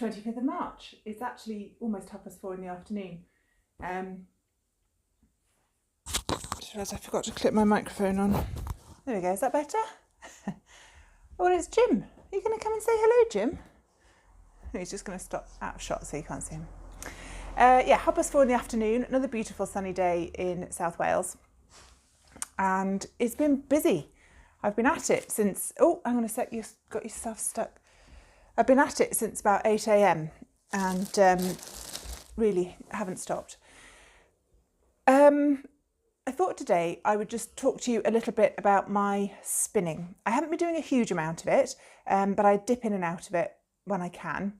25th of March. It's actually almost 4:30 in the afternoon. I forgot to clip my microphone on. There we go, is that better? Oh, and it's Jim. Are you going to come and say hello, Jim? No, he's just going to stop out of shot so you can't see him. Yeah, 4:30 in the afternoon, another beautiful sunny day in South Wales. And it's been busy. I've been at it since, oh, hang on a sec, you've got yourself stuck. I've been at it since about 8 a.m. and really haven't stopped. I thought today I would just talk to you a little bit about my spinning. I haven't been doing a huge amount of it, but I dip in and out of it when I can.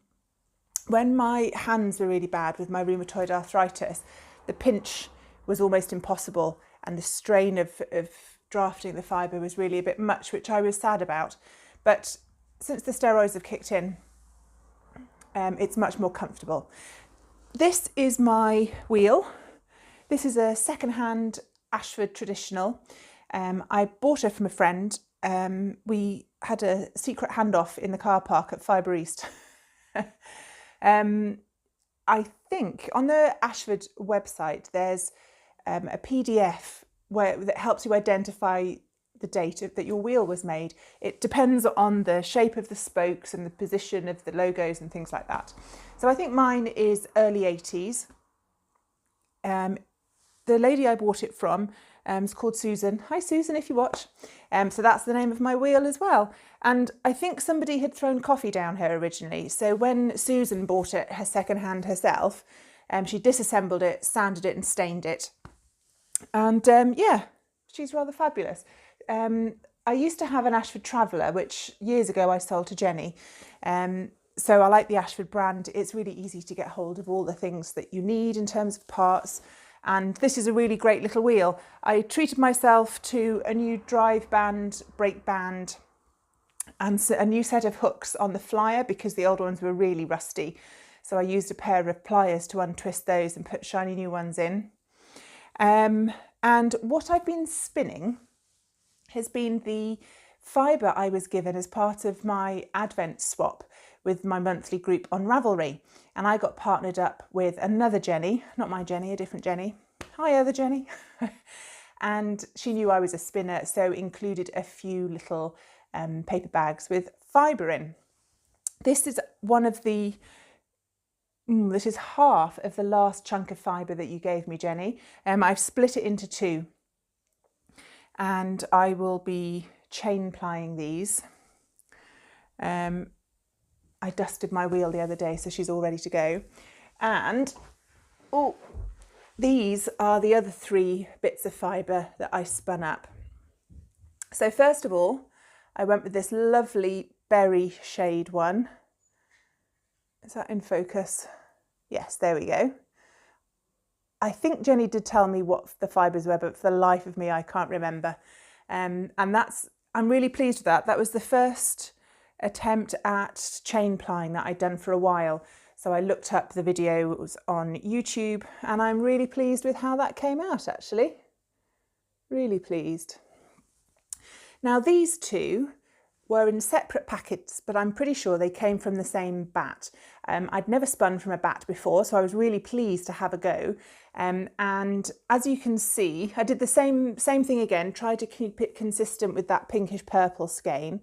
When my hands were really bad with my rheumatoid arthritis, the pinch was almost impossible and the strain of drafting the fibre was really a bit much, which I was sad about. But since the steroids have kicked in, it's much more comfortable. This is my wheel. This is a second-hand Ashford traditional. I bought her from a friend. We had a secret handoff in the car park at Fibre East. I think on the Ashford website there's a PDF that helps you identify the date that your wheel was made. It depends on the shape of the spokes and the position of the logos and things like that. So I think mine is early 80s. The lady I bought it from is called Susan. Hi Susan, if you watch. So that's the name of my wheel as well. And I think somebody had thrown coffee down her originally. So when Susan bought it her second hand herself, she disassembled it, sanded it and stained it. And yeah, she's rather fabulous. I used to have an Ashford Traveller, which years ago I sold to Jenny. So I like the Ashford brand. It's really easy to get hold of all the things that you need in terms of parts. And this is a really great little wheel. I treated myself to a new drive band, brake band, and a new set of hooks on the flyer because the old ones were really rusty. So I used a pair of pliers to untwist those and put shiny new ones in. And what I've been spinning has been the fibre I was given as part of my Advent swap with my monthly group on Ravelry. And I got partnered up with another Jenny, not my Jenny, a different Jenny. Hi, other Jenny. And she knew I was a spinner, so included a few little paper bags with fibre in. This is this is half of the last chunk of fibre that you gave me, Jenny. I've split it into two. And I will be chain plying these. I dusted my wheel the other day, so she's all ready to go. And these are the other 3 bits of fibre that I spun up. So first of all, I went with this lovely berry shade one. Is that in focus? Yes, there we go. I think Jenny did tell me what the fibres were, but for the life of me, I can't remember. And I'm really pleased with that. That was the first attempt at chain plying that I'd done for a while. So I looked up the videos on YouTube and I'm really pleased with how that came out, actually. Really pleased. Now these two were in separate packets, but I'm pretty sure they came from the same bat. I'd never spun from a bat before, so I was really pleased to have a go. And as you can see, I did the same thing again, tried to keep it consistent with that pinkish purple skein.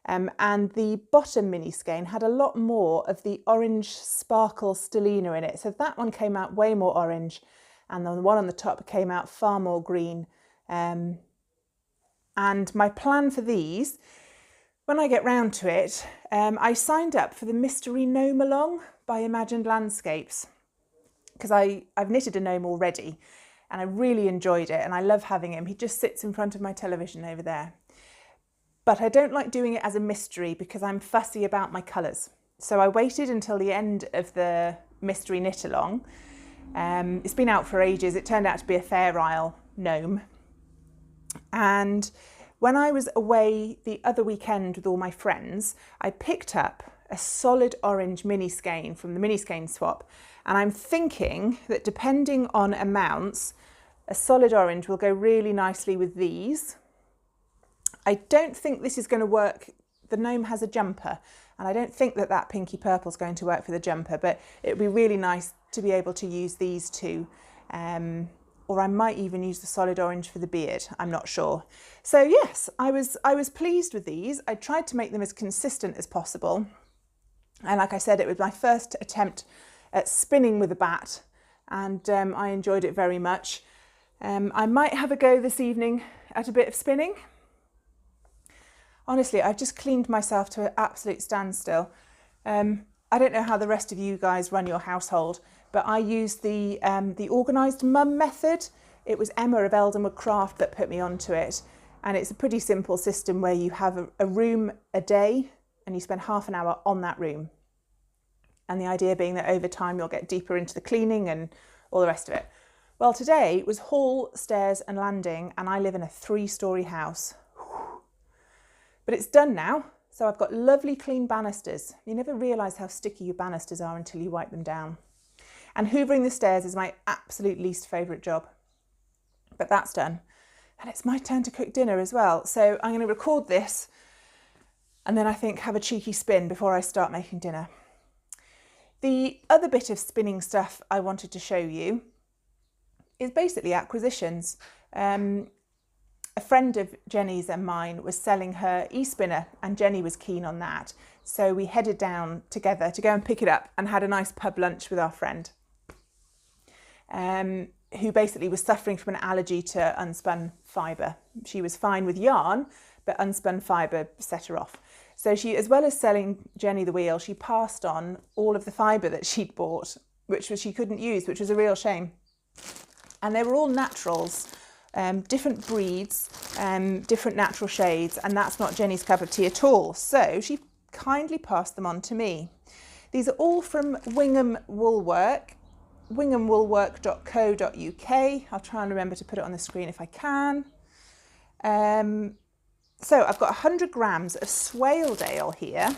And the bottom mini skein had a lot more of the orange sparkle stellina in it. So that one came out way more orange, and the one on the top came out far more green. And my plan for these, when I get round to it, I signed up for the Mystery Gnome Along by Imagined Landscapes, because I've knitted a gnome already and I really enjoyed it and I love having him. He just sits in front of my television over there. But I don't like doing it as a mystery because I'm fussy about my colours. So I waited until the end of the Mystery Knit Along. It's been out for ages. It turned out to be a Fair Isle gnome. And when I was away the other weekend with all my friends, I picked up a solid orange mini skein from the mini skein swap. And I'm thinking that depending on amounts, a solid orange will go really nicely with these. I don't think this is going to work. The gnome has a jumper And I don't think that that pinky purple is going to work for the jumper, but it would be really nice to be able to use these two. Or I might even use the solid orange for the beard, I'm not sure. So yes, I was pleased with these. I tried to make them as consistent as possible. And like I said, it was my first attempt at spinning with a bat, and I enjoyed it very much. I might have a go this evening at a bit of spinning. Honestly, I've just cleaned myself to an absolute standstill. I don't know how the rest of you guys run your household, but I use the organised mum method. It was Emma of Eldenwood Craft that put me onto it. And it's a pretty simple system where you have a room a day and you spend half an hour on that room. And the idea being that over time you'll get deeper into the cleaning and all the rest of it. Well, today was hall, stairs and landing, and I live in a 3-storey house. But it's done now, so I've got lovely clean banisters. You never realise how sticky your banisters are until you wipe them down. And hoovering the stairs is my absolute least favourite job. But that's done. And it's my turn to cook dinner as well. So I'm going to record this and then I think have a cheeky spin before I start making dinner. The other bit of spinning stuff I wanted to show you is basically acquisitions. A friend of Jenny's and mine was selling her e-spinner and Jenny was keen on that. So we headed down together to go and pick it up and had a nice pub lunch with our friend, who basically was suffering from an allergy to unspun fibre. She was fine with yarn, but unspun fibre set her off. So she, as well as selling Jenny the wheel, she passed on all of the fibre that she'd bought, which she couldn't use, which was a real shame. And they were all naturals, different breeds, different natural shades, and that's not Jenny's cup of tea at all. So she kindly passed them on to me. These are all from Wingham Woolwork, winghamwoolwork.co.uk. I'll try and remember to put it on the screen if I can. So I've got 100 grams of Swaledale here.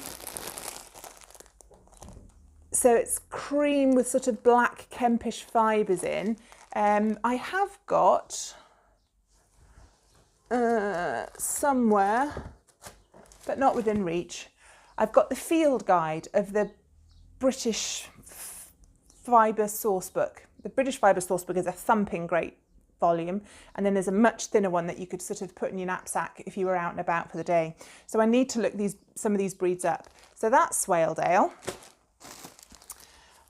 So it's cream with sort of black Kempish fibres in. I have got somewhere, but not within reach, I've got the field guide of the British Fibre Sourcebook. The British Fibre Sourcebook is a thumping great volume, and then there's a much thinner one that you could sort of put in your knapsack if you were out and about for the day. So I need to look some of these breeds up. So that's Swaledale.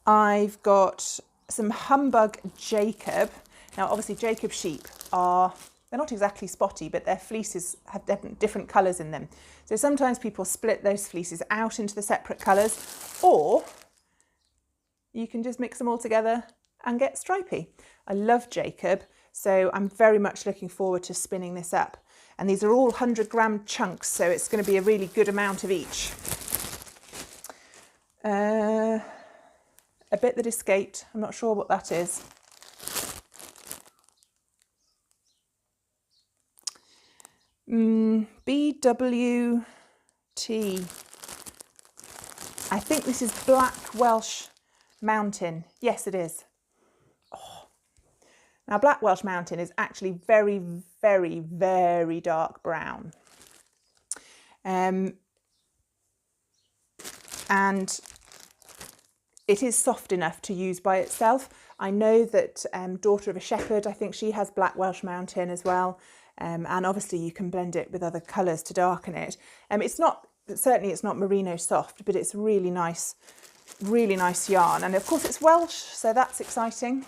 I've got some Humbug Jacob. Now obviously Jacob sheep they're not exactly spotty, but their fleeces have different colours in them. So sometimes people split those fleeces out into the separate colours, or you can just mix them all together and get stripy. I love Jacob, so I'm very much looking forward to spinning this up. And these are all 100 gram chunks, so it's going to be a really good amount of each. A bit that escaped, I'm not sure what that is. BWT. I think this is Black Welsh Mountain. Yes, it is. Oh. Now, Black Welsh Mountain is actually very, very, very dark brown. And it is soft enough to use by itself. I know that Daughter of a Shepherd, I think she has Black Welsh Mountain as well. And obviously you can blend it with other colours to darken it. Certainly it's not merino soft, but it's really nice yarn. And of course it's Welsh, so that's exciting.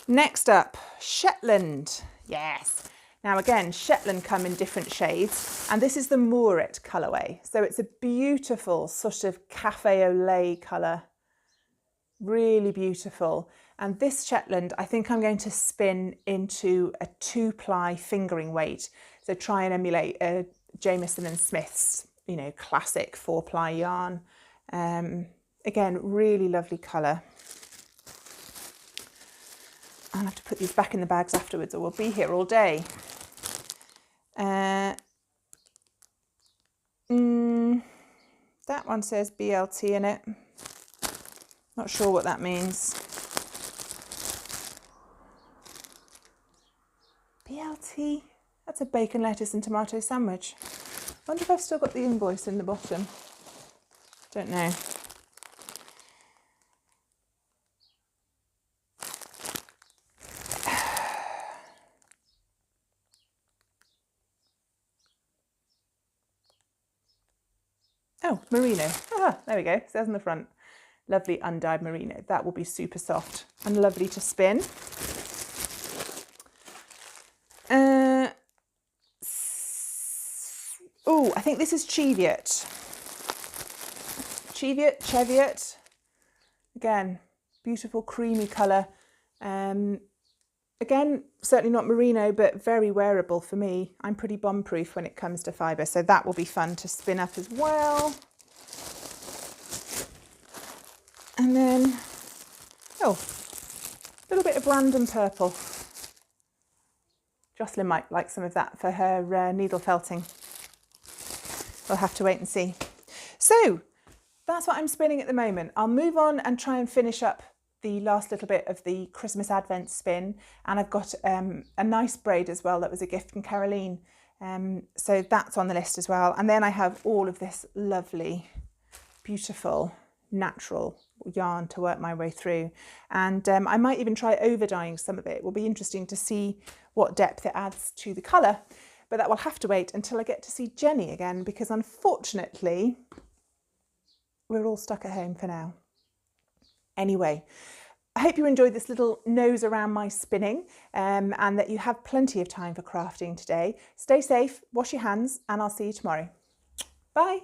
Next up, Shetland. Yes. Now again, Shetland come in different shades, and this is the Mooret colourway. So it's a beautiful sort of cafe au lait colour. Really beautiful. And this Shetland, I think I'm going to spin into a 2-ply fingering weight. So try and emulate Jamieson and Smith's, classic 4-ply yarn. Again, really lovely colour. I'll have to put these back in the bags afterwards or we'll be here all day. That one says BLT in it. Not sure what that means. BLT? That's a bacon, lettuce and tomato sandwich. wonder if I've still got the invoice in the bottom. Don't know. Oh, merino. Ah, there we go. It says on the front. Lovely undyed merino. That will be super soft and lovely to spin. Oh, I think this is Cheviot. Cheviot. Again, beautiful creamy colour. Again, certainly not merino, but very wearable for me. I'm pretty bomb-proof when it comes to fibre, so that will be fun to spin up as well. And then, oh, a little bit of Brandon purple. Jocelyn might like some of that for her needle felting. We'll have to wait and see. So that's what I'm spinning at the moment. I'll move on and try and finish up the last little bit of the Christmas Advent spin. And I've got a nice braid as well that was a gift from Caroline. So that's on the list as well. And then I have all of this lovely, beautiful, natural yarn to work my way through. And I might even try over dyeing some of it. It will be interesting to see what depth it adds to the colour. But that will have to wait until I get to see Jenny again, because unfortunately, we're all stuck at home for now. Anyway, I hope you enjoyed this little nose around my spinning and that you have plenty of time for crafting today. Stay safe, wash your hands, and I'll see you tomorrow. Bye.